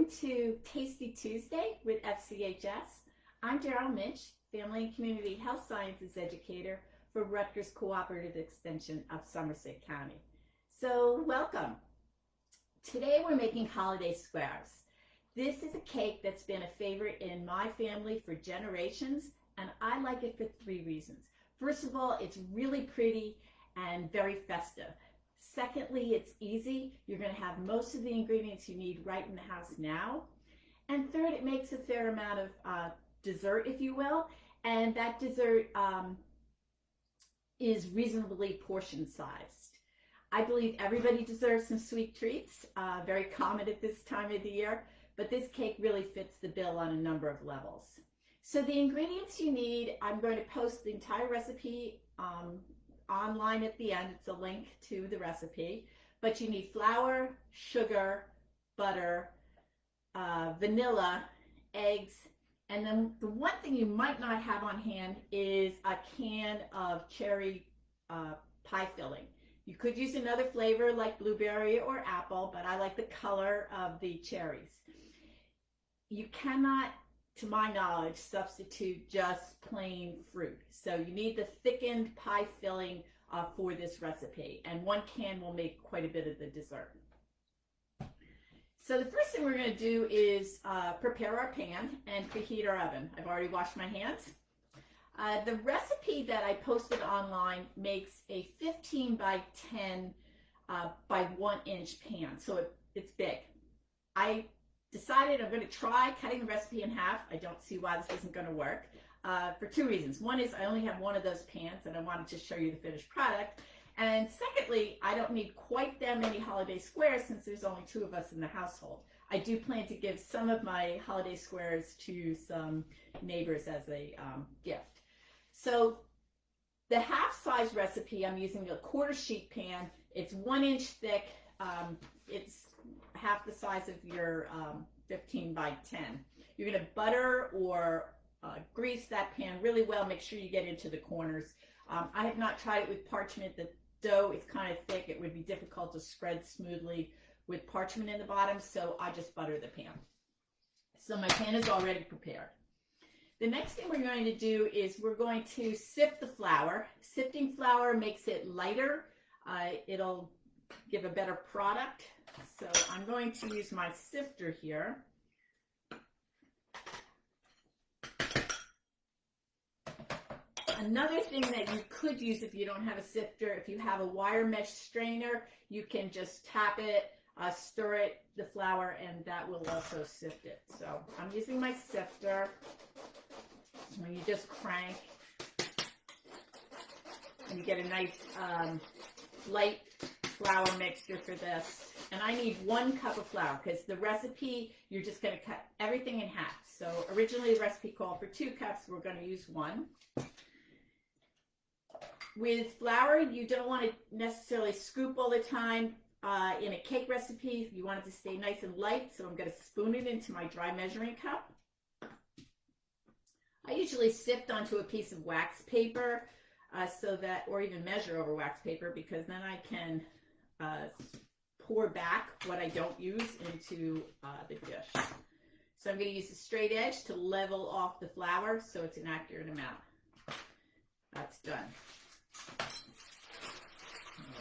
to Tasty Tuesday with FCHS. I'm Daryl Minch, Family and Community Health Sciences Educator for Rutgers Cooperative Extension of Somerset County. So welcome. Today we're making holiday squares. This is a cake that's been a favorite in my family for generations, and I like it for 3 reasons. First of all, it's really pretty and very festive. Secondly, it's easy. You're going to have most of the ingredients you need right in the house now. And third, it makes a fair amount of dessert, if you will. And that dessert is reasonably portion sized. I believe everybody deserves some sweet treats, very common at this time of the year, but this cake really fits the bill on a number of levels. So the ingredients you need, I'm going to post the entire recipe online at the end. It's a link to the recipe, but you need flour, sugar, butter, vanilla, eggs, and then the one thing you might not have on hand is a can of cherry pie filling. You could use another flavor like blueberry or apple, but I like the color of the cherries. You cannot, to my knowledge, substitute just plain fruit. So you need the thickened pie filling for this recipe, and 1 can will make quite a bit of the dessert. So the first thing we're going to do is prepare our pan and preheat our oven. I've already washed my hands. The recipe that I posted online makes a 15 by 10 by 1 inch pan, so it's big. I decided I'm going to try cutting the recipe in half. I don't see why this isn't going to work for 2 reasons. One is I only have one of those pans and I wanted to show you the finished product. And secondly, I don't need quite that many holiday squares since there's only 2 of us in the household. I do plan to give some of my holiday squares to some neighbors as a gift. So the half size recipe, I'm using a 1/4 sheet pan. It's 1 inch thick. It's half the size of your 15 by 10. You're going to butter or grease that pan really well. Make sure you get into the corners. I have not tried it with parchment. The dough is kind of thick. It would be difficult to spread smoothly with parchment in the bottom, so I just butter the pan. So my pan is already prepared. The next thing we're going to do is we're going to sift the flour. Sifting flour makes it lighter. It'll give a better product. So I'm going to use my sifter here. Another thing that you could use if you don't have a sifter, if you have a wire mesh strainer, you can just tap it, stir it, the flour, and that will also sift it. So I'm using my sifter. When you just crank, and you get a nice light flour mixture for this. And I need 1 cup of flour because the recipe, you're just going to cut everything in half. So originally the recipe called for 2 cups. We're going to use 1. With flour, you don't want to necessarily scoop all the time. In a cake recipe, you want it to stay nice and light. So I'm going to spoon it into my dry measuring cup. I usually sift onto a piece of wax paper so that, or even measure over wax paper, because then I can pour back what I don't use into the dish. So I'm going to use a straight edge to level off the flour so it's an accurate amount. That's done.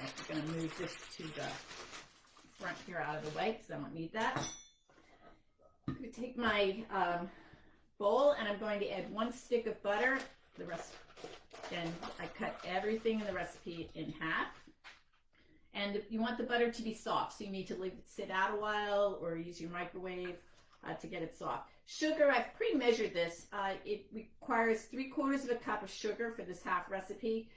Right, I'm going to move this to the front here out of the way because I don't need that. I'm going to take my bowl and I'm going to add 1 stick of butter. The rest, and I cut everything in the recipe in half. And you want the butter to be soft, so you need to leave it sit out a while or use your microwave to get it soft. Sugar, I've pre-measured this. It requires 3/4 cup of sugar for this half recipe.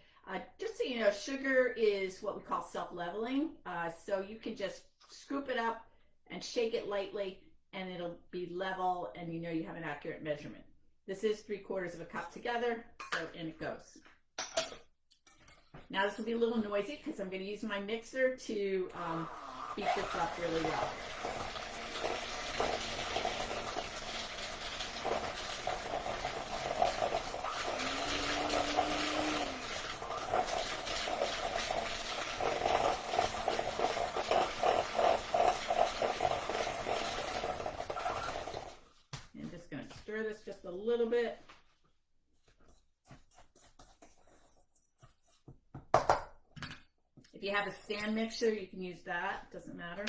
Just so you know, sugar is what we call self-leveling. So you can just scoop it up and shake it lightly and it'll be level and you know you have an accurate measurement. This is 3/4 cup together, so in it goes. Now this will be a little noisy because I'm going to use my mixer to beat this up really well. stir this just a little bit. If you have a stand mixer, you can use that. Doesn't matter.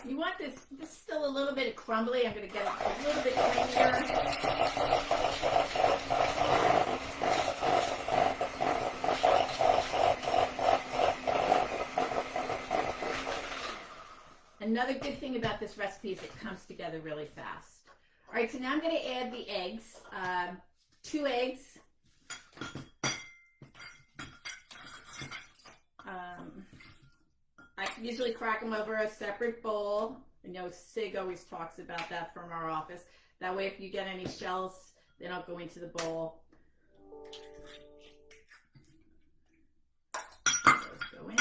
You want this is still a little bit crumbly. I'm going to get it a little bit creamier. Another good thing about this recipe is it comes together really fast. All right, so now I'm going to add the eggs. 2 eggs. I usually crack them over a separate bowl. I know Sig always talks about that from our office. That way if you get any shells, they don't go into the bowl. Those go in.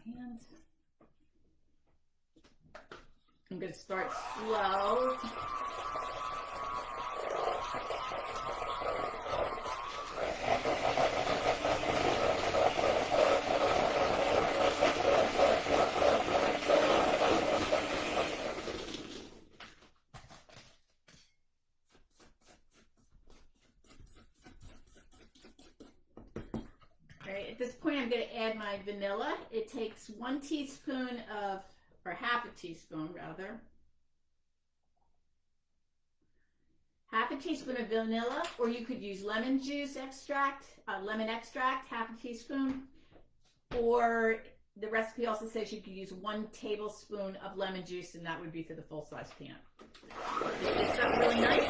Hands. I'm going to start slow. At this point, I'm going to add my vanilla. It takes 1 teaspoon of, or half a teaspoon rather. Half a teaspoon of vanilla, or you could use lemon juice extract, lemon extract, half a teaspoon. Or the recipe also says you could use 1 tablespoon of lemon juice, and that would be for the full-size pan. It's up really nice.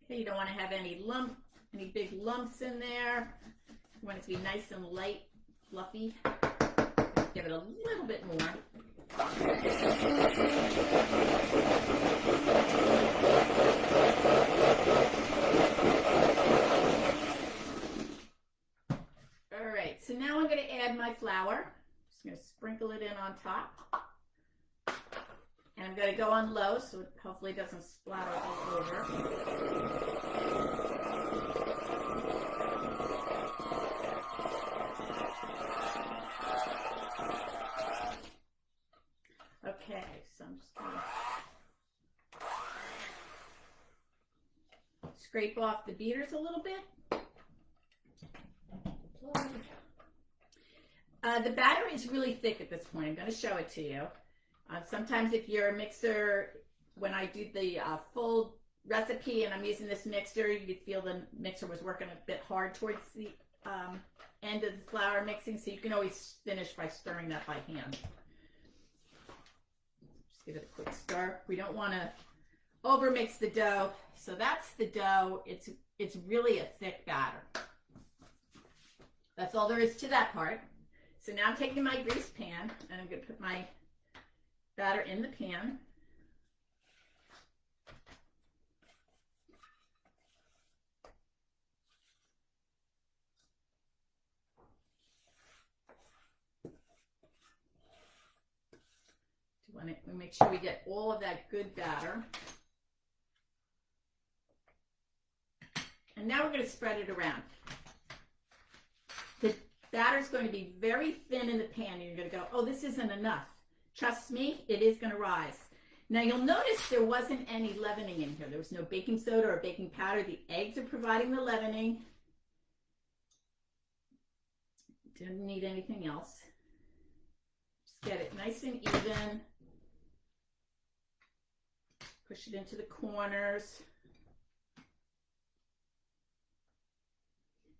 You don't want to have any big lumps in there. You want it to be nice and light, fluffy. Give it a little bit more. All right, so now I'm going to add my flour. Just going to sprinkle it in on top. And I'm going to go on low so it hopefully doesn't splatter all over. Okay, so I'm just going to scrape off the beaters a little bit. The batter is really thick at this point. I'm going to show it to you. Sometimes if your mixer, when I do the full recipe and I'm using this mixer, you could feel the mixer was working a bit hard towards the end of the flour mixing, so you can always finish by stirring that by hand. Just give it a quick stir. We don't want to overmix the dough. So that's the dough. It's really a thick batter. That's all there is to that part. So now I'm taking my greased pan and I'm going to put my batter in the pan. We make sure we get all of that good batter. And now we're going to spread it around. The batter is going to be very thin in the pan, and you're going to go, oh, this isn't enough. Trust me, it is going to rise. Now you'll notice there wasn't any leavening in here. There was no baking soda or baking powder. The eggs are providing the leavening. Didn't need anything else. Just get it nice and even. Push it into the corners.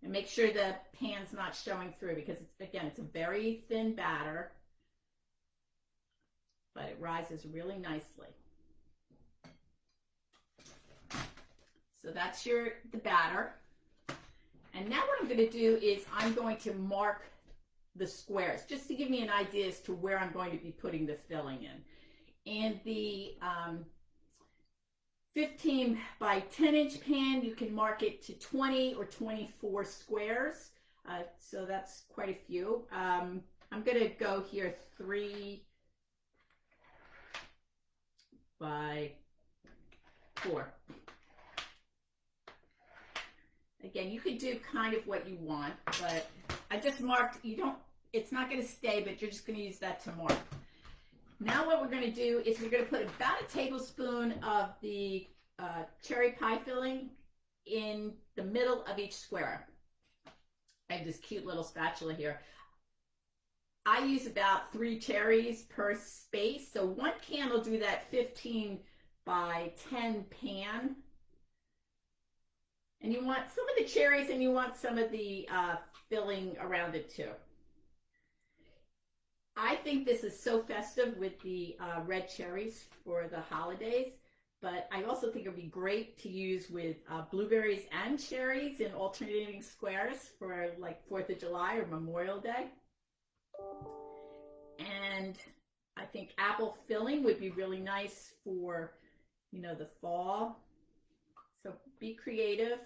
And make sure the pan's not showing through because, it's a very thin batter. But it rises really nicely. So that's the batter. And now what I'm going to do is I'm going to mark the squares, just to give me an idea as to where I'm going to be putting the filling in. And the 15 by 10 inch pan, you can mark it to 20 or 24 squares. So that's quite a few. I'm going to go here 3 by 4. Again, you could do kind of what you want, but I just marked, it's not going to stay, but you're just going to use that to mark. Now what we're going to do is we're going to put about a tablespoon of the cherry pie filling in the middle of each square. I have this cute little spatula here. I use about 3 cherries per space, so 1 can will do that 15 by 10 pan. And you want some of the cherries and you want some of the filling around it too. I think this is so festive with the red cherries for the holidays, but I also think it would be great to use with blueberries and cherries in alternating squares for like 4th of July or Memorial Day. And I think apple filling would be really nice for, you know, the fall. So be creative.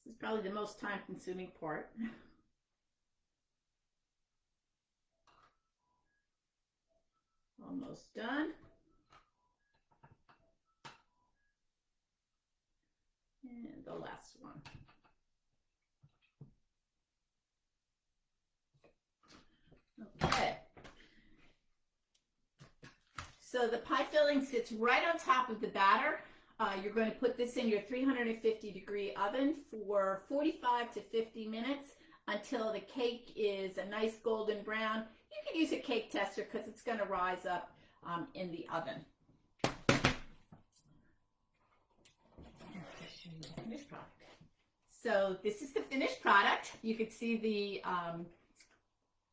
This is probably the most time-consuming part. Almost done. And the last one. Okay. So the pie filling sits right on top of the batter. You're going to put this in your 350-degree oven for 45 to 50 minutes until the cake is a nice golden brown. You can use a cake tester because it's going to rise up in the oven. Finished product. So this is the finished product. You can see the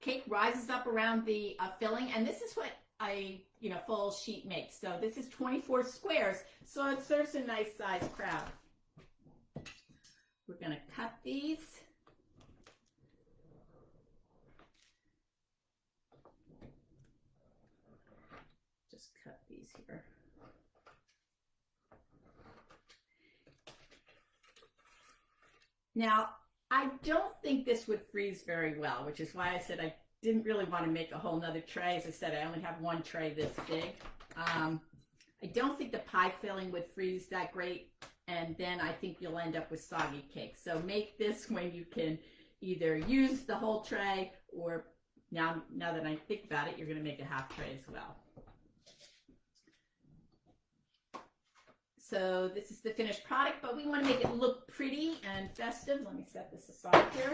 cake rises up around the filling, and this is what a full sheet makes. So this is 24 squares, so it serves a nice sized crowd. We're going to cut these. Just cut these here. Now, I don't think this would freeze very well, which is why I said I didn't really want to make a whole nother tray. As I said, I only have 1 tray this big. I don't think the pie filling would freeze that great, and then I think you'll end up with soggy cake. So make this when you can either use the whole tray, or now that I think about it, you're going to make a half tray as well. So this is the finished product, but we want to make it look pretty and festive. Let me set this aside here.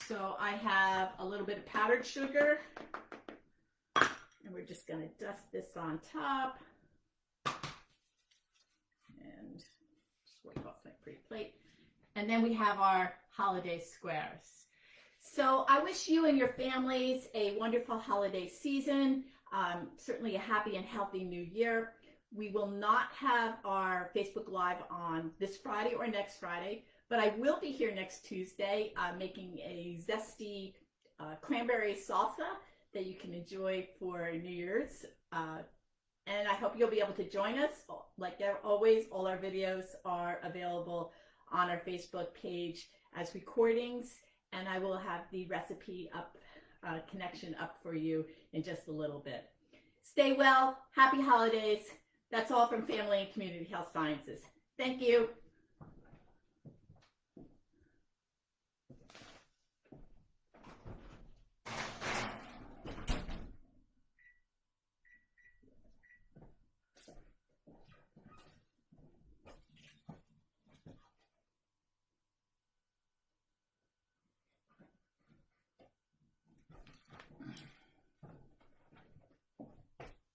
So I have a little bit of powdered sugar, and we're just going to dust this on top and just wipe off my pretty plate. And then we have our holiday squares. So I wish you and your families a wonderful holiday season, certainly a happy and healthy new year. We will not have our Facebook Live on this Friday or next Friday, but I will be here next Tuesday making a zesty cranberry salsa that you can enjoy for New Year's. And I hope you'll be able to join us. Like always, all our videos are available on our Facebook page as recordings, and I will have the recipe up, connection up for you in just a little bit. Stay well. Happy holidays. That's all from Family and Community Health Sciences. Thank you.